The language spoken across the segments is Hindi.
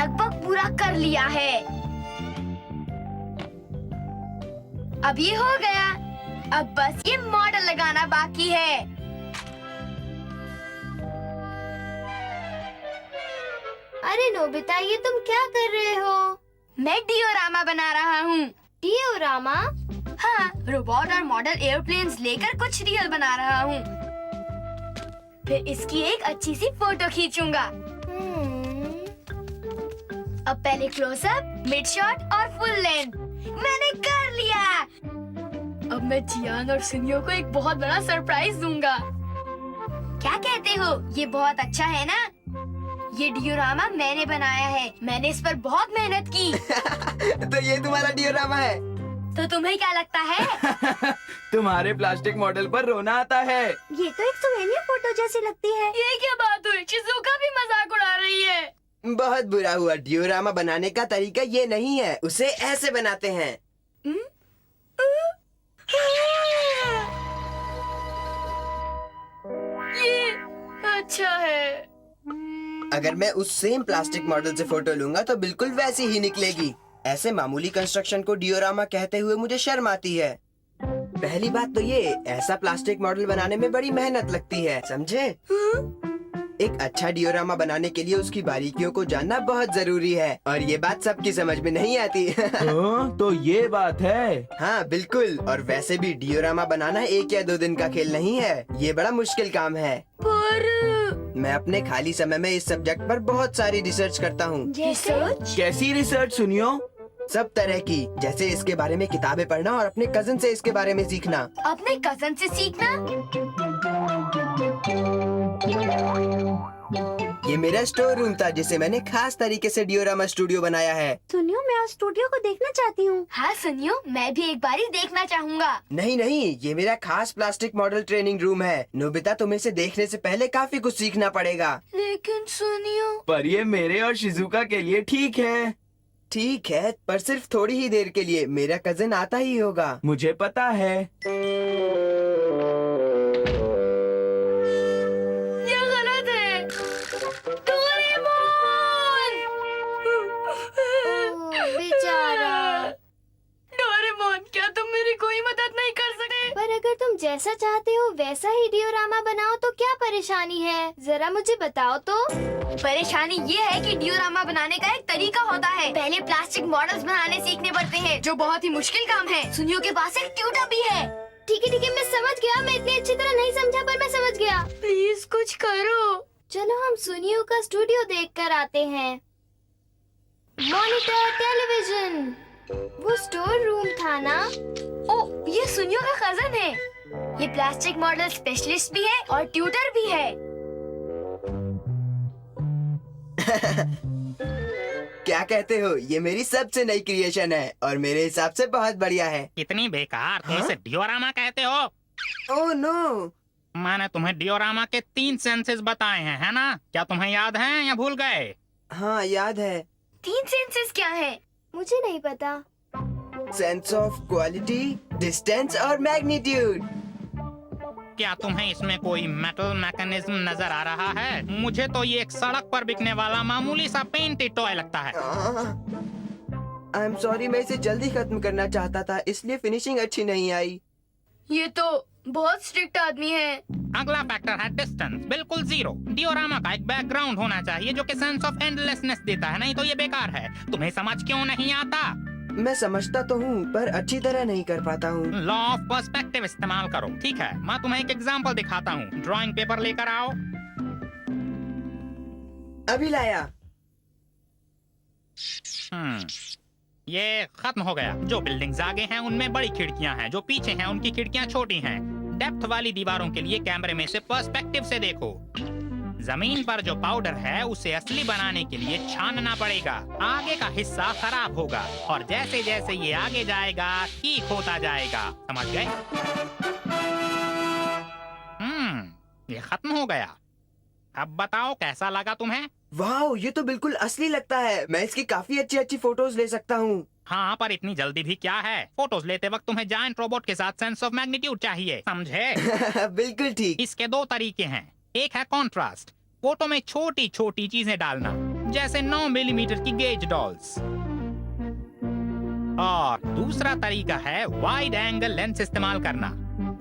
लगभग पूरा कर लिया है। अब ये हो गया। अब बस ये मॉडल लगाना बाकी है। अरे नोबिता, ये तुम क्या कर रहे हो? मैं डियोरामा बना रहा हूँ। डियोरामा? हाँ, रोबोट और मॉडल एयरप्लेन्स लेकर कुछ रियल बना रहा हूँ। फिर इसकी एक अच्छी सी फोटो खींचूंगा। अब पहले क्लोजअप, मिड शॉट और फुल लेंथ। मैंने कर लिया। अब मैं जियान और सुनियो को एक बहुत बड़ा सरप्राइज दूंगा। क्या कहते हो? ये बहुत अच्छा है ना? ये डियोरामा मैंने बनाया है। मैंने इस पर बहुत मेहनत की। तो ये तुम्हारा डियोरामा है? तो तुम्हें क्या लगता है? तुम्हारे प्लास्टिक मॉडल पर रोना आता है। ये तो एक सुहेनी फोटो जैसी लगती है। ये क्या बात हुई? शिज़ुका भी मजाक उड़ा रही है। बहुत बुरा हुआ। डियोरामा बनाने का तरीका ये नहीं है, उसे ऐसे बनाते हैं। ये अच्छा है। अगर मैं उस सेम प्लास्टिक मॉडल से फोटो लूंगा तो बिल्कुल वैसी ही निकलेगी। ऐसे मामूली कंस्ट्रक्शन को डियोरामा कहते हुए मुझे शर्म आती है। पहली बात तो ये, ऐसा प्लास्टिक मॉडल बनाने में बड़ी मेहनत लगती है, समझे? एक अच्छा डियोरामा बनाने के लिए उसकी बारीकियों को जानना बहुत जरूरी है और ये बात सबकी समझ में नहीं आती। तो ये बात है। हाँ बिल्कुल। और वैसे भी डियोरामा बनाना 1 या 2 दिन का खेल नहीं है। ये बड़ा मुश्किल काम है। पर मैं अपने खाली समय में इस सब्जेक्ट पर बहुत सारी रिसर्च करता हूँ। रिसर्च? कैसी रिसर्च सुनियो? सब तरह की, जैसे इसके बारे में किताबें पढ़ना और अपने कजन से इसके बारे में सीखना। अपने कजन से सीखना? ये मेरा स्टोर रूम था जिसे मैंने खास तरीके से डियोरामा स्टूडियो बनाया है। सुनियो, मैं उस स्टूडियो को देखना चाहती हूँ। हाँ सुनियो, मैं भी एक बारी देखना चाहूँगा। नहीं नहीं, ये मेरा खास प्लास्टिक मॉडल ट्रेनिंग रूम है। नोबिता, तुम्हें इसे देखने से पहले काफी कुछ सीखना पड़ेगा। लेकिन सुनियो, पर ये मेरे और शिजुका के लिए ठीक है। ठीक है, पर सिर्फ थोड़ी ही देर के लिए। मेरा कजन आता ही होगा। मुझे पता है। ये गलत है। डोरेमोन! बेचारा। डोरेमोन, क्या तुम मेरी कोई मदद नहीं कर सकते? पर अगर तुम जैसा चाहते हो वैसा ही डियोरामा बनाओ तो क्या परेशानी है? जरा मुझे बताओ तो। परेशानी ये है कि डियोरामा बनाने का एक तरीका होता है। पहले प्लास्टिक मॉडल्स बनाने सीखने पड़ते हैं, जो बहुत ही मुश्किल काम है। सुनियो के पास एक ट्यूटर भी है। ठीक है, मैं समझ गया। मैं इतनी अच्छी तरह नहीं समझा, पर मैं समझ गया। प्लीज कुछ करो। चलो हम सुनियो का स्टूडियो देख कर आते हैं। मॉनिटर, टेलीविजन, वो स्टोर रूम था ना? ओ, ये सुनियो का कजन है। ये प्लास्टिक मॉडल स्पेशलिस्ट भी है और ट्यूटर भी है। क्या कहते हो? ये मेरी सबसे नई क्रिएशन है और मेरे हिसाब से बहुत बढ़िया है। इतनी बेकार, तुम इसे डियोरामा कहते हो? Oh no! मैंने तुम्हें डियोरामा के 3 सेंसेस बताए हैं, है ना? क्या तुम्हें याद है या भूल गए? हाँ याद है। 3 सेंसेस क्या है? मुझे नहीं पता। सेंस ऑफ क्वालिटी, डिस्टेंस और मैग्नीट्यूड। क्या तुम्हें इसमें कोई मेटल मैकेनिज्म नजर आ रहा है? मुझे तो ये एक सड़क पर बिकने वाला मामूली सा पेंटेड टॉय लगता है। आई एम सॉरी, मैं इसे जल्दी खत्म करना चाहता था, इसलिए फिनिशिंग अच्छी नहीं आई। ये तो बहुत स्ट्रिक्ट आदमी है। अगला फैक्टर है डिस्टेंस, बिल्कुल 0। डियोरामा का एक बैकग्राउंड होना चाहिए जो कि सेंस ऑफ एंडलेसनेस देता है, नहीं तो ये बेकार है। तुम्हें समझ क्यों नहीं आता? मैं समझता तो हूँ पर अच्छी तरह नहीं कर पाता हूँ। लॉ ऑफ पर्सपेक्टिव इस्तेमाल करो। ठीक है, मैं तुम्हें एक एग्जांपल दिखाता हूँ। ड्राइंग पेपर लेकर आओ। अभी लाया। ये खत्म हो गया। जो बिल्डिंग्स आगे हैं उनमें बड़ी खिड़कियां हैं, जो पीछे हैं उनकी खिड़कियां छोटी हैं। डेप्थ वाली दीवारों के लिए कैमरे में से पर्सपेक्टिव से देखो। जमीन पर जो पाउडर है उसे असली बनाने के लिए छानना पड़ेगा। आगे का हिस्सा खराब होगा और जैसे जैसे ये आगे जाएगा ठीक होता जाएगा। समझ गए? ये खत्म हो गया। अब बताओ कैसा लगा तुम्हें? वाह, ये तो बिल्कुल असली लगता है। मैं इसकी काफी अच्छी अच्छी फोटोज ले सकता हूँ। हाँ, पर इतनी जल्दी भी क्या है? फोटोज लेते वक्त तुम्हें जायंट रोबोट के साथ सेंस ऑफ मैग्नीट्यूड चाहिए, समझे? बिल्कुल ठीक। इसके 2 तरीके हैं। एक है कॉन्ट्रास्ट, फोटो में छोटी छोटी चीजें डालना। जैसे 9 मिलीमीटर की गेज डॉल्स। और दूसरा तरीका है वाइड एंगल लेंस इस्तेमाल करना।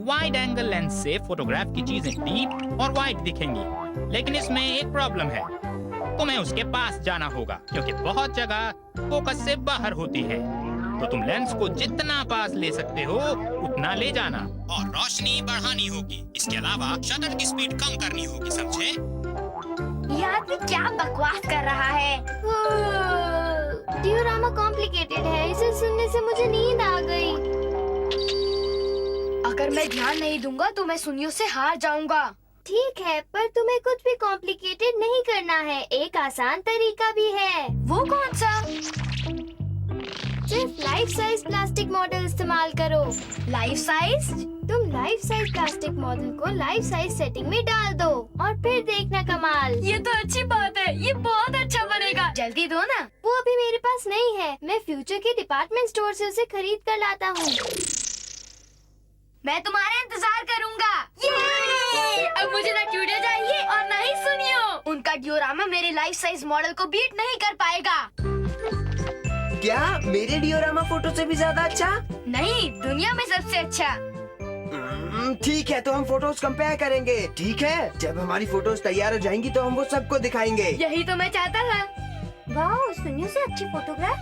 वाइड एंगल लेंस से फोटोग्राफ की चीजें डीप और वाइड दिखेंगी, लेकिन इसमें एक प्रॉब्लम है, तुम्हें उसके पास जाना होगा क्योंकि बहुत जगह फोकस से बाहर होती है। तो तुम लेंस को जितना पास ले सकते हो उतना ले जाना और रोशनी बढ़ानी होगी। इसके अलावा शटर की स्पीड कम करनी होगी, समझे? ये आदमी क्या बकवास कर रहा है? डियोरामा कॉम्प्लिकेटेड है, इसे सुनने से मुझे नींद आ गई। अगर मैं ध्यान नहीं दूंगा तो मैं सुनियो से हार जाऊंगा। ठीक है, पर तुम्हें कुछ भी कॉम्प्लिकेटेड नहीं करना है, एक आसान तरीका भी है। वो कौन सा? सिर्फ लाइफ साइज प्लास्टिक मॉडल इस्तेमाल करो। Life size? तुम लाइफ साइज प्लास्टिक मॉडल को लाइफ साइज सेटिंग में डाल दो और फिर देखना कमाल। ये तो अच्छी बात है, ये बहुत अच्छा बनेगा। जल्दी दो ना। वो अभी मेरे पास नहीं है, मैं फ्यूचर के डिपार्टमेंट स्टोर से उसे खरीद कर लाता हूँ। मैं तुम्हारा इंतजार करूंगा। ये! अब मुझे ना ट्यूडर चाहिए और ना ही सुनियो। उनका डियोरामा मेरे लाइफ साइज मॉडल को बीट नहीं कर पाएगा। क्या मेरे डियोरामा फोटो से भी ज्यादा अच्छा? नहीं, दुनिया में सबसे अच्छा। ठीक है, तो हम फोटोज कंपेयर करेंगे। ठीक है, जब हमारी फोटोज तैयार हो जाएंगी तो हम वो सबको दिखाएंगे। यही तो मैं चाहता था। वाह, सुनियो से अच्छी फोटोग्राफ।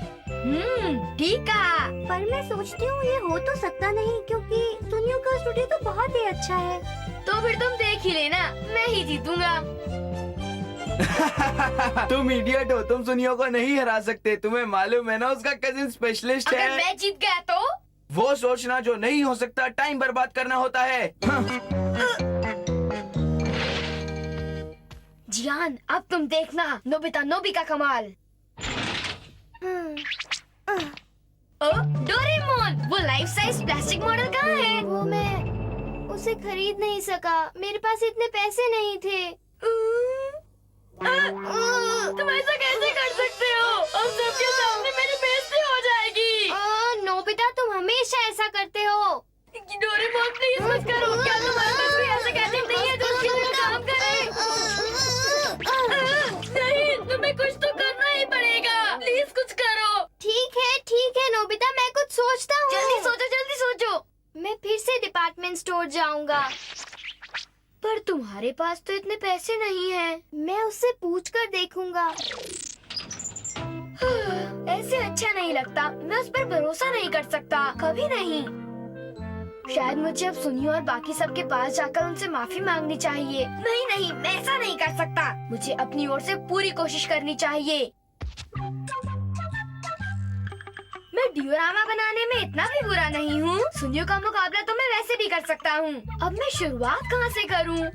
ठीक है। पर मैं सोचती हूँ ये हो तो सकता नहीं, क्योंकि सुनियो का स्टूडियो तो बहुत ही अच्छा है। तो फिर तुम देख ही लेना, मैं ही जीतूंगा। तुम इडियट हो, तुम सुनियो को नहीं हरा सकते। तुम्हें मालूम है ना, उसका कजिन स्पेशलिस्ट अगर है। मैं जीत गया तो? वो सोचना जो नहीं हो सकता, टाइम बर्बाद करना होता है। जियान, अब तुम देखना नोबिता नोबी का कमाल। डोरेमोन, वो लाइफ साइज प्लास्टिक मॉडल कहाँ है? वो मैं उसे खरीद नहीं सका, मेरे पास इतने पैसे नहीं थे। तुम ऐसा कैसे कर सकते हो? अब सबके सामने मेरी बेइज्जती हो जाएगी। नोबिता, तुम हमेशा ऐसा करते हो। डोरेमोन, प्लीज मत करो। क्या तुम्हारे पास कोई ऐसा गैजेट नहीं है जो उसके लिए काम करे? नहीं, तुम्हें कुछ तो करना ही पड़ेगा। प्लीज कुछ करो। ठीक है नोबिता, मैं कुछ सोचता हूँ। जल्दी सोचो, जल्दी सोचो। मैं फिर से डिपार्टमेंट स्टोर जाऊंगा। पर तुम्हारे पास तो इतने पैसे नहीं हैं। मैं उससे पूछ कर देखूंगा। ऐसे अच्छा नहीं लगता, मैं उस पर भरोसा नहीं कर सकता, कभी नहीं। शायद मुझे अब सुनियो और बाकी सबके पास जाकर उनसे माफी मांगनी चाहिए। नहीं नहीं, मैं ऐसा नहीं कर सकता। मुझे अपनी ओर से पूरी कोशिश करनी चाहिए। मैं डियोरामा बनाने में इतना भी बुरा नहीं हूँ। सुनियो का मुकाबला तो मैं वैसे भी कर सकता हूँ। अब मैं शुरुआत कहाँ से करूँ?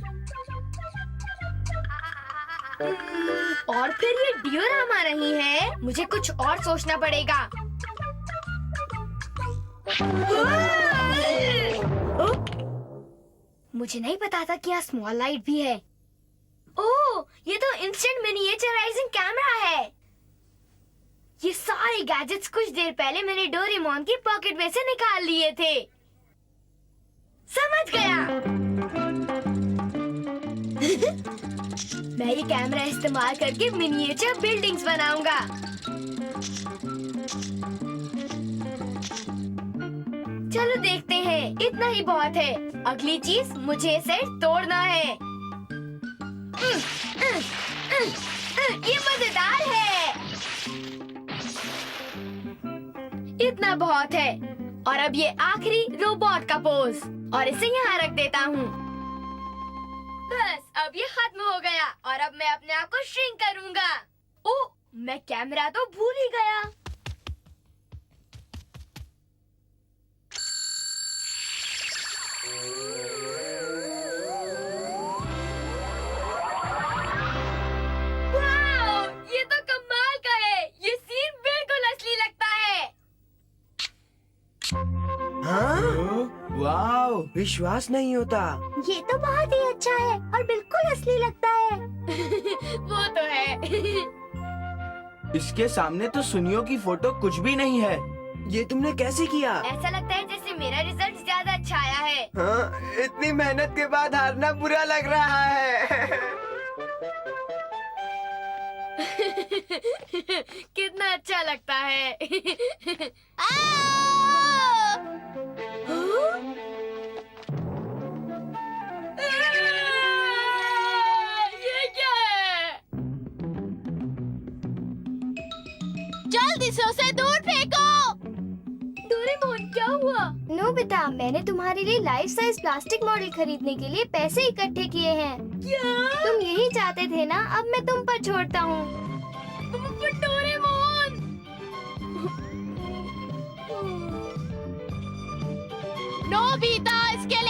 और फिर ये डियोरामा नहीं है, मुझे कुछ और सोचना पड़ेगा। मुझे नहीं पता था कि यहाँ स्मॉल लाइट भी है। ओह, ये तो इंस्टेंट मिनिएचराइजिंग कैमरा है। ये सारे गैजेट्स कुछ देर पहले मैंने डोरेमोन की पॉकेट में से निकाल लिए थे। समझ गया। मैं ये कैमरा इस्तेमाल करके मिनिएचर बिल्डिंग्स बनाऊंगा। चलो देखते हैं, इतना ही बहुत है। अगली चीज, मुझे इसे तोड़ना है। ये मजेदार है। इतना बहुत है। और अब ये आखिरी रोबोट का पोज, और इसे यहाँ रख देता हूँ। बस, अब ये खत्म हो गया और अब मैं अपने आप को श्रिंक करूँगा। ओह, मैं कैमरा तो भूल ही गया। वाओ, ये तो कमाल का है। ये सीन बिल्कुल असली लगता है। हाँ? वाओ, विश्वास नहीं होता। ये तो बहुत ही अच्छा है और बिल्कुल असली लगता है। वो तो है। इसके सामने तो सुनियो की फोटो कुछ भी नहीं है। ये तुमने कैसे किया? ऐसा लगता है जैसे मेरा रिजल्ट ज्यादा अच्छा आया है। हाँ, इतनी मेहनत के बाद हारना बुरा लग रहा है। कितना अच्छा लगता है। ये क्या है? जल्दी से उसे दूर फेंको। डोरेमोन क्या हुआ? नोबिता, मैंने तुम्हारे लिए लाइफ साइज प्लास्टिक मॉडल खरीदने के लिए पैसे इकट्ठे किए हैं। क्या? तुम यही चाहते थे ना, अब मैं तुम पर छोड़ता हूँ। डोरेमोन! नोबिता, इसके